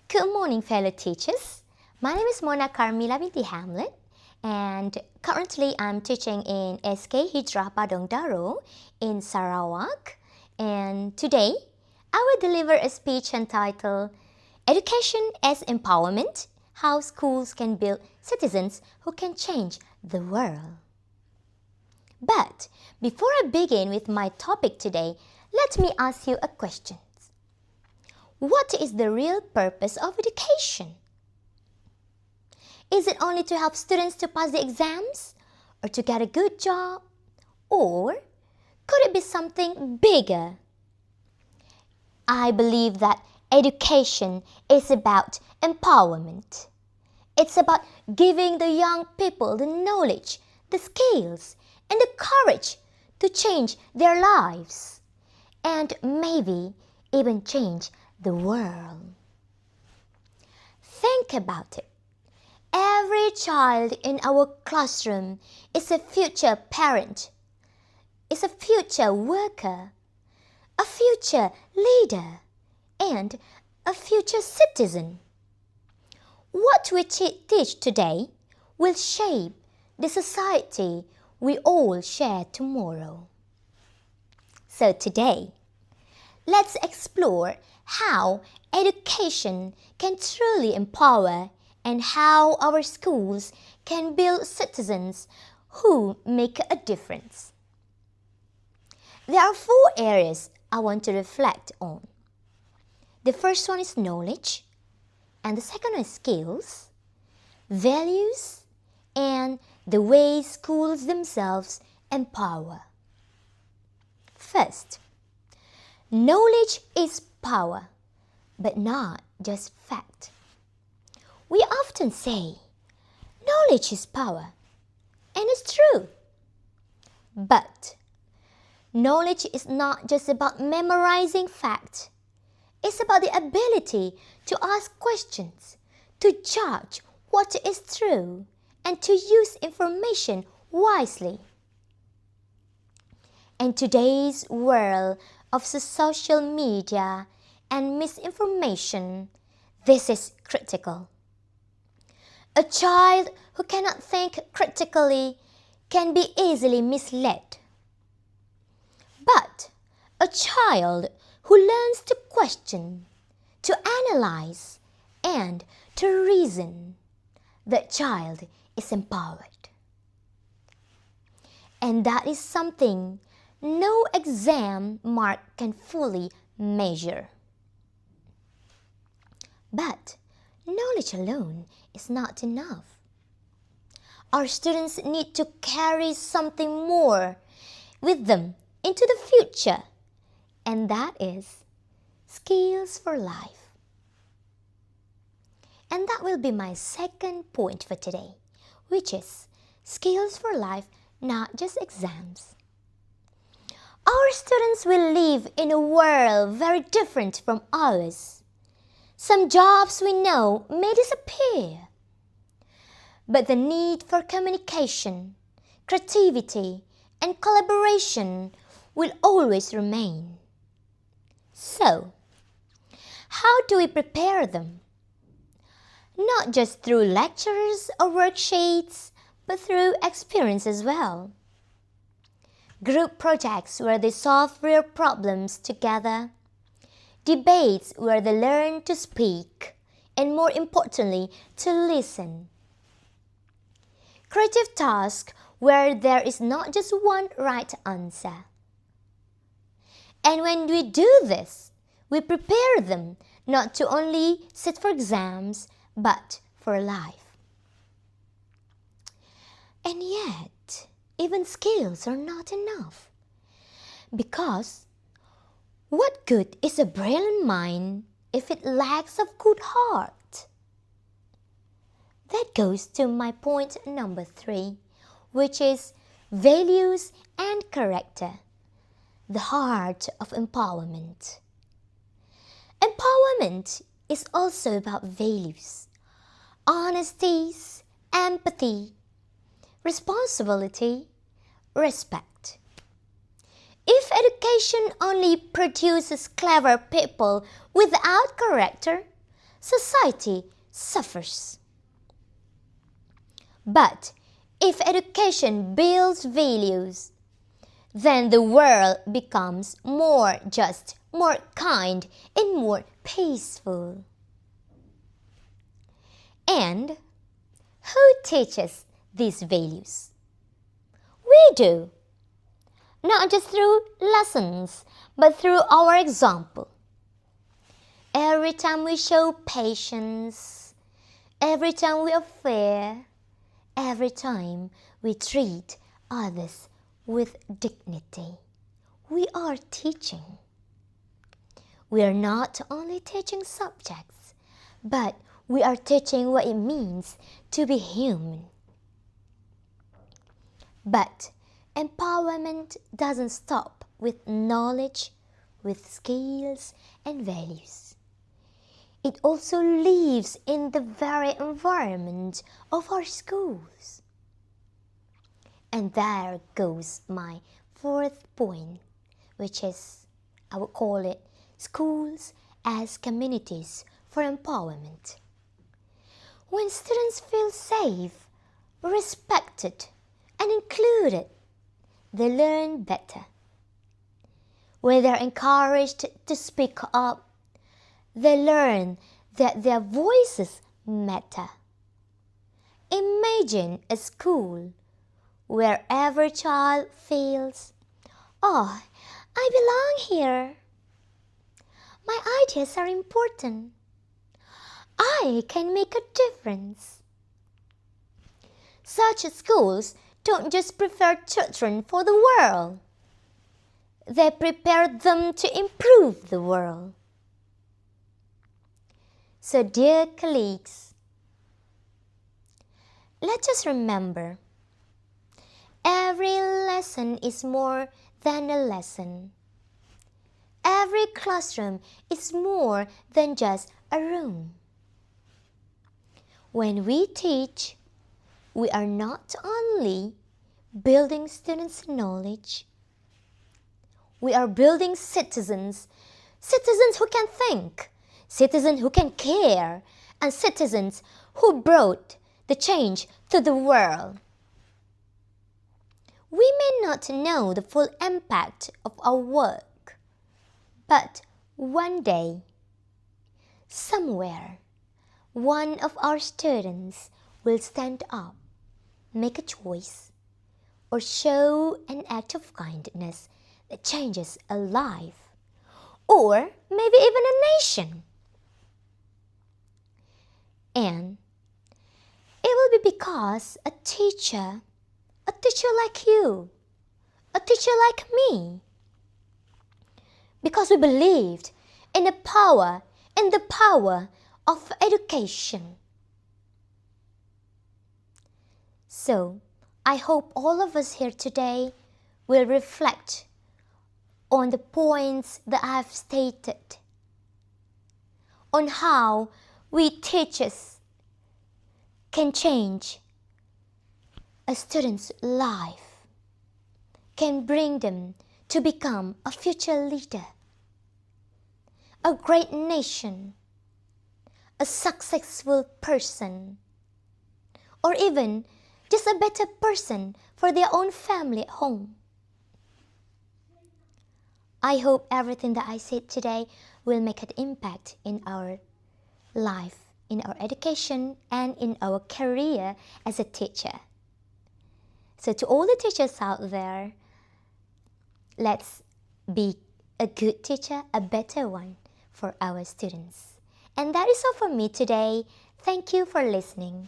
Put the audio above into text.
Good morning, fellow teachers. My name is Mona Karmila binti Hamlet, and currently I'm teaching in SK Hijrah Padang Daro in Sarawak. And today, I will deliver a speech entitled Education as Empowerment: How Schools Can Build Citizens Who Can Change the World. But before I begin with my topic today, let me ask you a question. What is the real purpose of education? Is it only to help students to pass the exams or to get a good job? Or could it be something bigger? I believe that education is about empowerment. It's about giving the young people the knowledge, the skills, and the courage to change their lives and maybe even change the world. Think about it. Every child in our classroom is a future parent, is a future worker, a future leader, and a future citizen. What we teach today will shape the society we all share tomorrow. So today, let's explore how education can truly empower and how our schools can build citizens who make a difference. There are 4 areas I want to reflect on. The first one is knowledge, and the second one is skills, values, and the way schools themselves empower. First, knowledge is power, but not just fact. We often say, knowledge is power, and it's true. But knowledge is not just about memorizing facts. It's about the ability to ask questions, to judge what is true, and to use information wisely. In today's world of social media and misinformation, this is critical. A child who cannot think critically can be easily misled. But a child who learns to question, to analyze, and to reason, that child is empowered. And that is something no exam mark can fully measure. But knowledge alone is not enough. Our students need to carry something more with them into the future, and that is skills for life. And that will be my second point for today, which is skills for life, not just exams. Our students will live in a world very different from ours. Some jobs we know may disappear, but the need for communication, creativity, and collaboration will always remain. So, how do we prepare them? Not just through lectures or worksheets, but through experience as well. Group projects where they solve real problems together, debates where they learn to speak, and more importantly, to listen. Creative tasks where there is not just one right answer. And when we do this, we prepare them not to only sit for exams, but for life. And yet, even skills are not enough. Because what good is a brilliant mind if it lacks of good heart? That goes to my point number 3, which is values and character, the heart of empowerment. Empowerment is also about values, honesty, empathy, responsibility, respect. If education only produces clever people without character, society suffers. But if education builds values, then the world becomes more just, more kind, and more peaceful. And who teaches these values? We do. Not just through lessons, but through our example. Every time we show patience, every time we are fair, every time we treat others with dignity, we are teaching. We are not only teaching subjects, but we are teaching what it means to be human. But empowerment doesn't stop with knowledge, with skills and values. It also lives in the very environment of our schools. And there goes my fourth point, which is, I would call it, schools as communities for empowerment. When students feel safe, respected, and included, they learn better. When they are encouraged to speak up, they learn that their voices matter. Imagine a school where every child feels, "Oh, I belong here. My ideas are important. I can make a difference." Such schools don't just prepare children for the world. They prepare them to improve the world. So dear colleagues, let us remember, every lesson is more than a lesson. Every classroom is more than just a room. When we teach, we are not only building students' knowledge, we are building citizens who can think, citizens who can care, and citizens who brought the change to the world. We may not know the full impact of our work, but one day, somewhere, one of our students will stand up, make a choice, or show an act of kindness that changes a life, or maybe even a nation. And it will be because a teacher like you, a teacher like me, because we believed in the power of education. So, I hope all of us here today will reflect on the points that I have stated, on how we teachers can change a student's life, can bring them to become a future leader, a great nation, a successful person, or even just a better person for their own family at home. I hope everything that I said today will make an impact in our life, in our education, and in our career as a teacher. So to all the teachers out there, let's be a good teacher, a better one for our students. And that is all for me today. Thank you for listening.